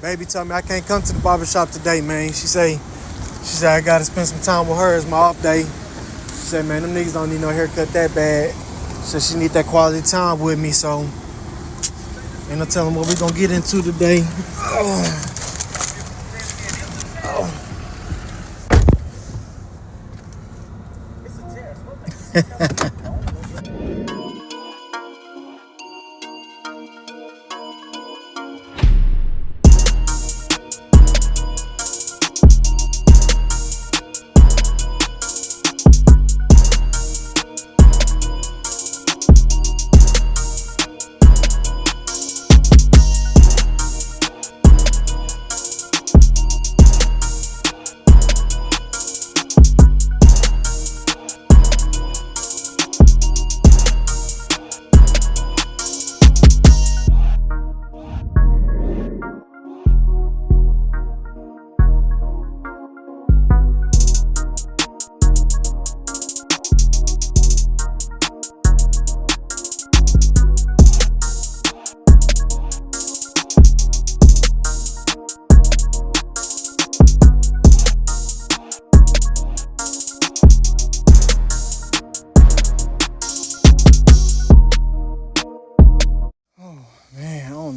Baby told me I can't come to the barbershop today, man. She say I gotta spend some time with her. It's my off day. She said, man, them niggas don't need no haircut that bad. So she need that quality time with me. So ain't no telling what we gonna get into today. Oh.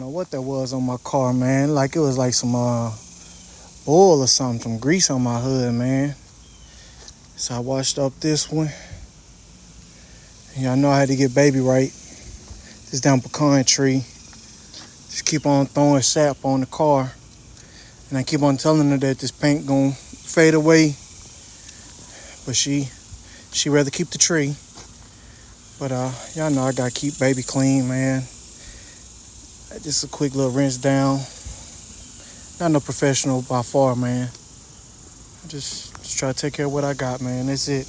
What that was on my car, man. Like it was like some oil or something, some grease on my hood, man. So I washed up this one. Yeah, I know I had to get baby right. This damn pecan tree. Just keep on throwing sap on the car. And I keep on telling her that this paint gonna fade away. But she rather keep the tree. But y'all know I gotta keep baby clean, man. Just a quick little rinse down. Not no professional by far, man. Just try to take care of what I got, man. That's it.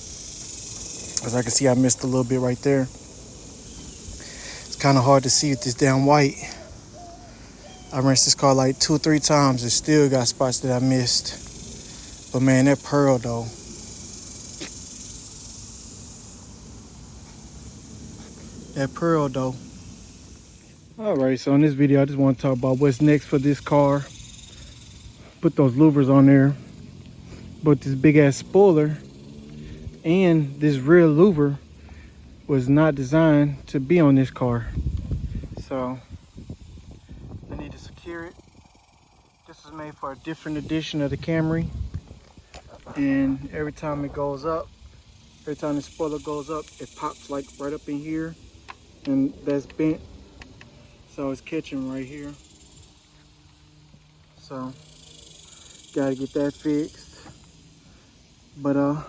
As I can see, I missed a little bit right there. It's kind of hard to see with this damn white. I rinsed this car like 2 or 3 times and still got spots that I missed. But man, that pearl though. That pearl though. Alright, so in this video I just want to talk about what's next for this car. Put those louvers on there. But this big ass spoiler and this rear louver was not designed to be on this car. So I need to secure it. This was made for a different edition of the Camry. And every time it goes up, every time the spoiler goes up, it pops like right up in here. And that's bent. So it's catching right here. So gotta get that fixed. But I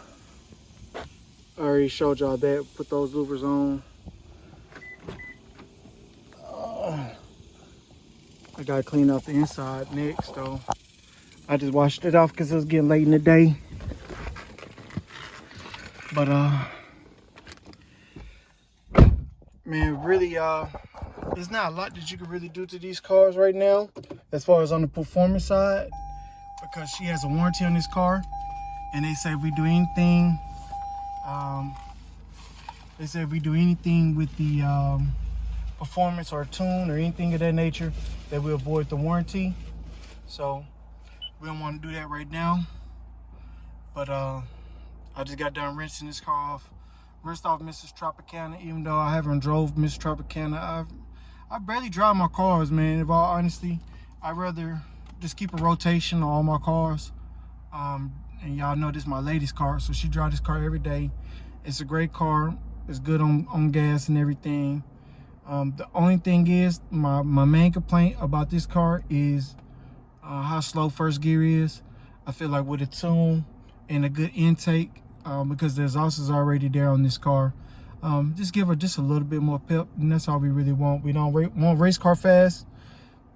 already showed y'all that. Put those louvers on. I gotta clean out the inside next though. I just washed it off because it was getting late in the day. But man, really there's not a lot that you can really do to these cars right now as far as on the performance side, because she has a warranty on this car, and they say if we do anything with the performance or tune or anything of that nature, that we avoid the warranty. So we don't want to do that right now. But I just got done rinsing this car off. Rinsed off Mrs.Tropicana, even though I haven't drove Mrs.Tropicana. I barely drive my cars, man. In all honesty, I'd rather just keep a rotation on all my cars. And y'all know this is my lady's car, so she drives this car every day. It's a great car. It's good on gas and everything. The only thing is, my main complaint about this car is how slow first gear is. I feel like with a tune and a good intake, because the exhaust is already there on this car, just give her just a little bit more pep, and that's all we really want. We don't want race car fast.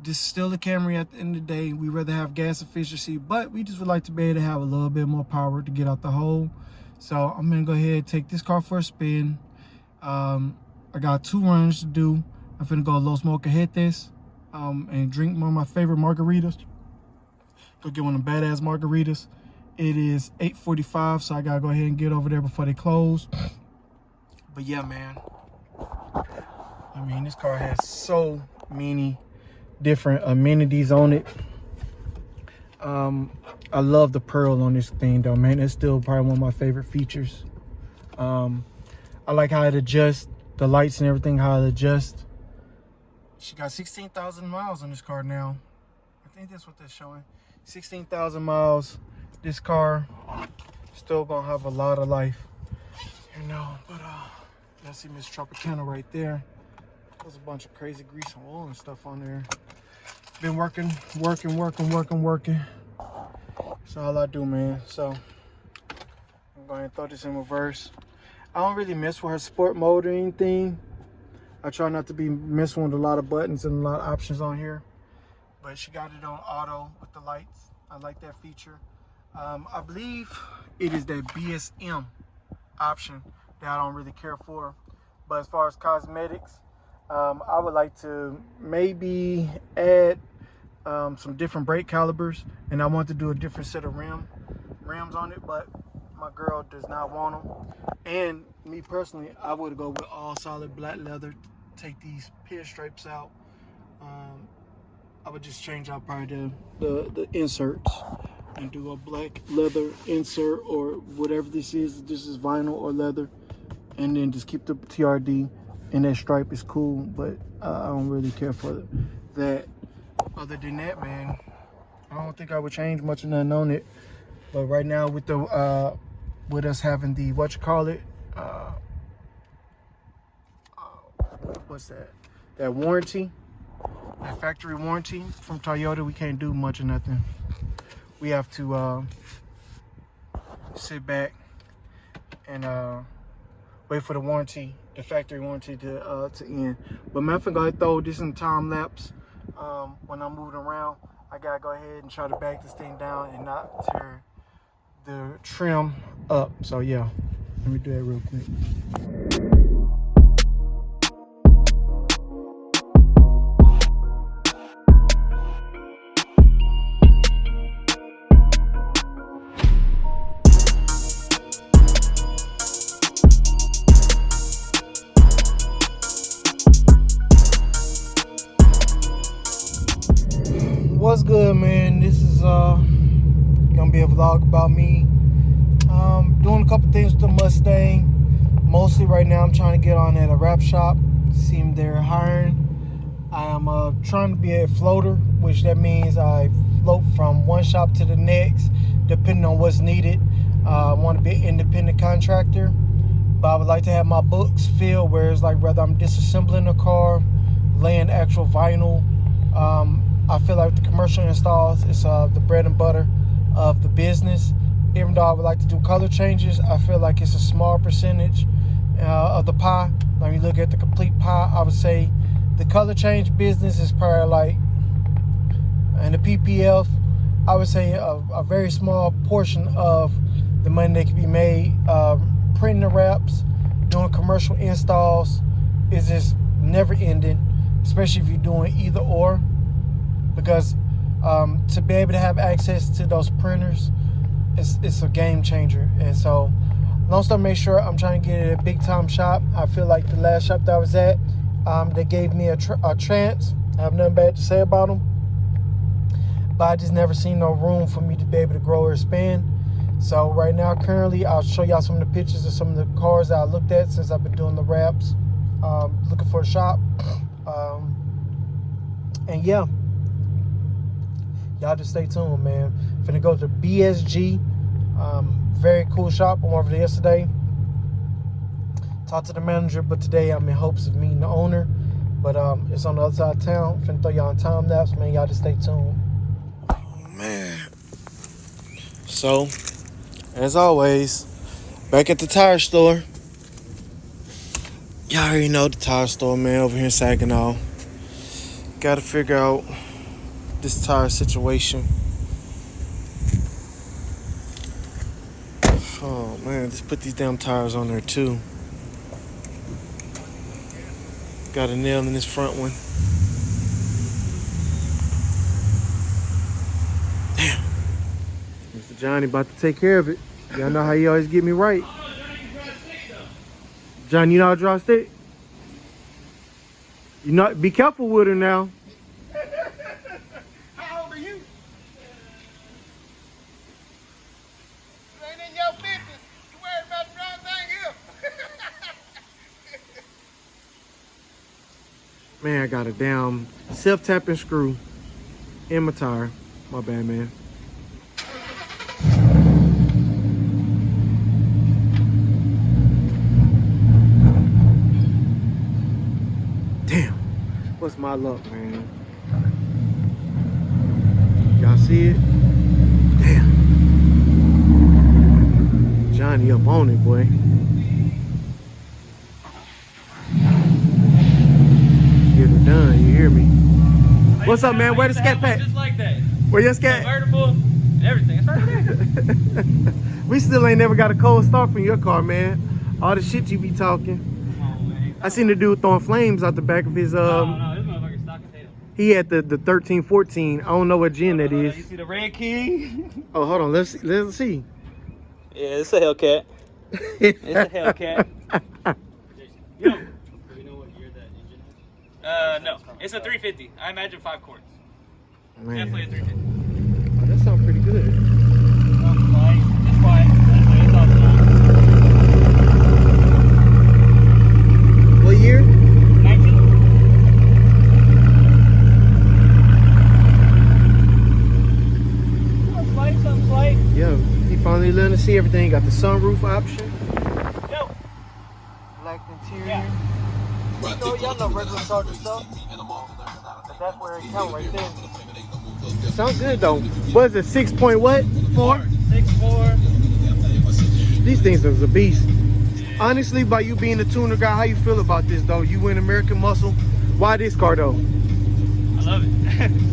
This is still a Camry at the end of the day. We rather have gas efficiency, but we just would like to be able to have a little bit more power to get out the hole. So I'm gonna go ahead and take this car for a spin. I got 2 runs to do. I'm finna go Los Molcajetes and drink one of my favorite margaritas. Go get one of them badass margaritas. It is 8:45, so I gotta go ahead and get over there before they close. But yeah, man, I mean, this car has so many different amenities on it. I love the pearl on this thing though, man. It's still probably one of my favorite features. I like how it adjusts, the lights and everything, how it adjusts. She got 16,000 miles on this car now. I think that's what they're showing. 16,000 miles. This car still gonna have a lot of life, you know. But let's see Mrs.Tropicana right there. There's a bunch of crazy grease and oil and stuff on there. Been working. That's all I do, man. So I'm going to throw this in reverse. I don't really mess with her sport mode or anything. I try not to be messing with a lot of buttons and a lot of options on here. But she got it on auto with the lights. I like that feature. I believe it is that BSM option that I don't really care for. But as far as cosmetics, I would like to maybe add some different brake calibers, and I want to do a different set of rims on it, but my girl does not want them. And me personally, I would go with all solid black leather, take these pinstripes out. I would just change out probably the inserts and do a black leather insert or whatever this is. This is vinyl or leather, and then just keep the TRD, and that stripe is cool, but I don't really care for that. Other than that, man, I don't think I would change much of nothing on it. But right now with the with us having the what's that? That warranty, that factory warranty from Toyota, we can't do much of nothing. We have to sit back and wait for the warranty, the factory warranty to end. But man, I'm gonna throw this in time lapse. When I'm moving around, I gotta go ahead and try to back this thing down and not tear the trim up. So yeah, let me do that real quick. What's good, man? This is gonna be a vlog about me doing a couple things with the Mustang. Mostly right now I'm trying to get on at a wrap shop. Seem they're hiring. I am trying to be a floater, which that means I float from one shop to the next depending on what's needed. I want to be an independent contractor, but I would like to have my books filled where it's like whether I'm disassembling a car, laying actual vinyl. I feel like the commercial installs is the bread and butter of the business. Even though I would like to do color changes, I feel like it's a small percentage of the pie. When you look at the complete pie, I would say the color change business is probably like, and the PPF, I would say a very small portion of the money that can be made. Printing the wraps, doing commercial installs is just never ending, especially if you're doing either or. Because to be able to have access to those printers, it's a game changer. And so long story make sure I'm trying to get it a big time shop. I feel like the last shop that I was at, they gave me a chance. I have nothing bad to say about them, but I just never seen no room for me to be able to grow or expand. So right now, currently, I'll show y'all some of the pictures of some of the cars that I looked at since I've been doing the wraps, looking for a shop. And yeah, y'all just stay tuned, man. Finna go to BSG. Very cool shop. I went over there yesterday. Talked to the manager, but today I'm in hopes of meeting the owner. But it's on the other side of town. Finna throw y'all on time lapse, man. Y'all just stay tuned. Oh, man. So, as always, back at the tire store. Y'all already know the tire store, man, over here in Saginaw. Gotta figure out this tire situation. Oh man, just put these damn tires on there too. Got a nail in this front one. Damn. Mr. Johnny about to take care of it. Y'all know how he always get me right. John, you know how to draw a stick? You know, be careful with her now. How old are you? Man, I got a damn self-tapping screw in my tire. My bad, man. Damn, what's my luck, man? Y'all see it? Damn. Johnny up on it, boy. Get it done, you hear me? What's up, man? Where the scat pack? Just like that. Where your scat? Convertible, everything. It's right there. We still ain't never got a cold start from your car, man. All the shit you be talking. I seen the dude throwing flames out the back of his no, this motherfucker's stock potato. He had the 1314. I don't know what gen that is. You see the red key? Oh, hold on. Let's see. Yeah, it's a Hellcat. It's a Hellcat. Yo. Do we know what year that engine is? No. It's a 350. I imagine 5 quarts. Man. Definitely a 350. Oh, that sounds pretty good. It's quiet. It's quiet. It's all fine. What year? 19. Something slight. Yeah, he finally learned to see everything. Got the sunroof option. Yo. Black interior. Yeah. Y'all know regular Sergeant stuff. That's where it counts right there. It sounds good though. What is it? 6 point what? 4? 6'4". These things are a beast. Honestly, by you being a tuner guy, how you feel about this though? You win American Muscle. Why this car though? I love it.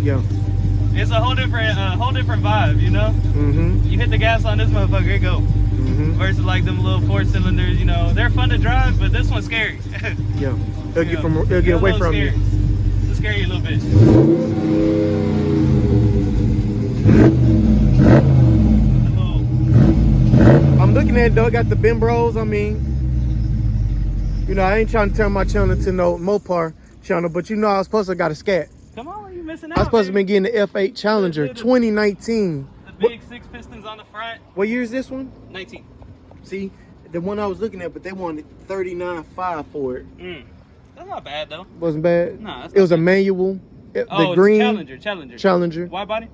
Yeah. It's a whole different vibe, you know? Mm-hmm. You hit the gas on this motherfucker, it go. Mm-hmm. Versus like them little 4-cylinders, you know, they're fun to drive, but this one's scary. Yeah. It'll get away from you. It'll scare you a little bit. I'm looking at it though, it got the Bimbros. I mean, you know, I ain't trying to turn my channel to no Mopar channel, but you know I was supposed to got a scat. Come on, you missing out. I was supposed to be getting the F8 Challenger 2019. The big 6 pistons on the front. What year is this one? 19. See, the one I was looking at, but they wanted 39.5 for it. That's not bad though. Wasn't bad. Nah, that's it was not a bad. manual. Oh, the green Challenger. Wide body?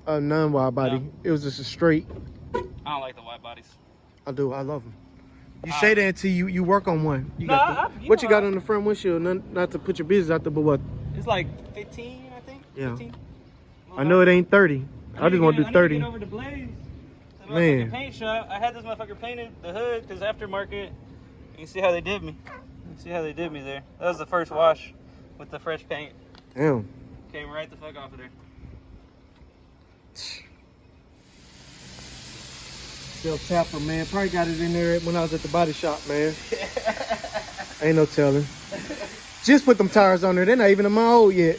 Non-wide body. No. It was just a straight. I don't like the wide bodies. I do. I love them. You say that until you work on one. You No, got what you got on the front windshield? Not to put your business out there, but what? It's like 15, I think. Yeah. 15. I know it ain't 30. I just want to do 30. Get over the blaze. The Man. paint shop. I had this motherfucker painted the hood because aftermarket. You see how they did me. You see how they did me there. That was the first wash with the fresh paint. Damn. Came right the fuck off of there. Still tapper, man. Probably got it in there when I was at the body shop, man. Ain't no telling. Just put them tires on there. They're not even a mile old yet.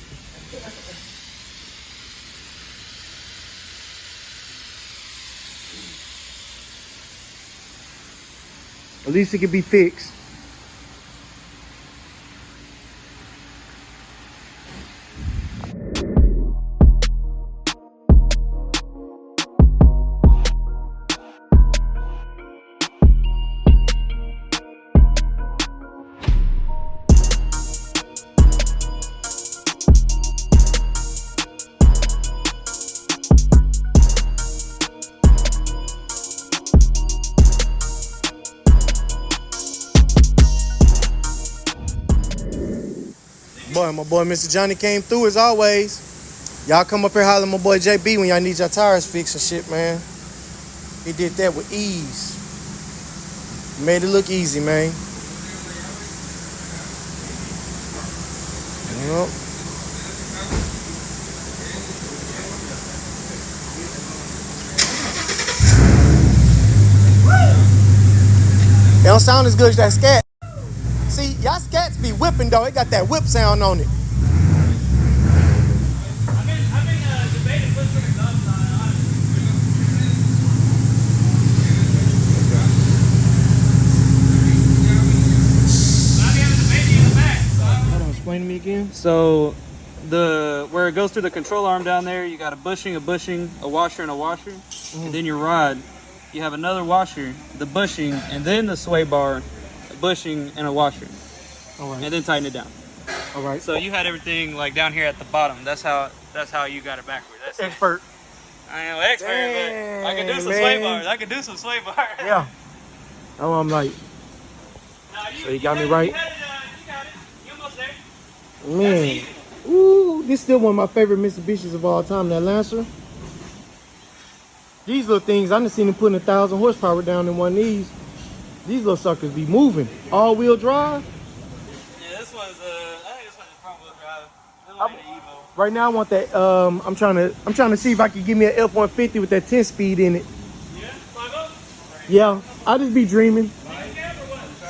At least it can be fixed. Boy, my boy Mr. Johnny came through as always. Y'all come up here holler at my boy JB when y'all need your tires fixed and shit, man. He did that with ease. Made it look easy, man. Yep. It don't sound as good as that scat. See, y'all scats be whipping though. It got that whip sound on it. I've been debating putting some exhaust on it, honestly. I've been debating in the back. Hold on, explain to me again. So, where it goes through the control arm down there, you got a bushing, a washer, and a washer. And then your rod, you have another washer, the bushing, and then the sway bar, a bushing, and a washer. All right. And then tighten it down. All right. So you had everything like down here at the bottom. That's how you got it backward. That's it. Expert. I am expert, but I can do some sway bars. I can do some sway bars. Yeah. Oh, I'm like, Nah, so you got me right. You got it. You almost there. Man. Ooh, this is still one of my favorite Mitsubishis of all time, that Lancer. These little things, I done seen them putting 1,000 horsepower down in one of these. These little suckers be moving. All-wheel drive. Yeah, this one's I think this one's front-wheel drive. This one's the Evo. Right now I want that, I'm trying to see if I can give me an F-150 with that 10-speed in it. Yeah, 5 Yeah, I just be dreaming.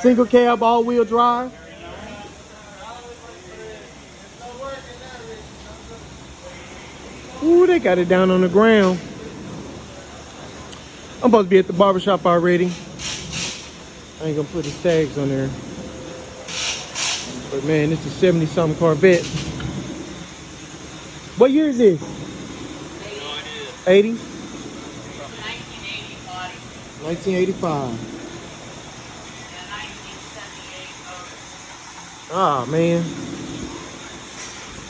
Single cab, all-wheel drive. Ooh, they got it down on the ground. I'm supposed to be at the barbershop already. I ain't gonna put the tags on there. But man, this is 70-something Corvette. What year is this? 80? 1985. Ah, man.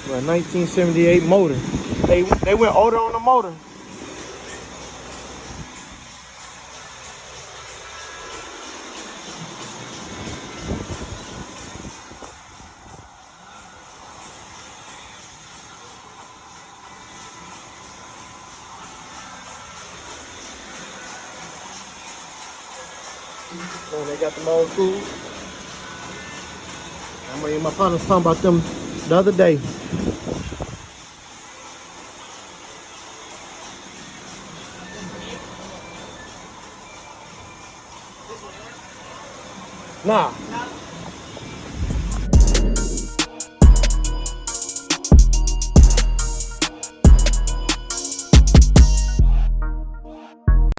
Well, 1978 motor. They went older on the motor. Oh, they got them old school. My partner was talking about them the other day. Nah.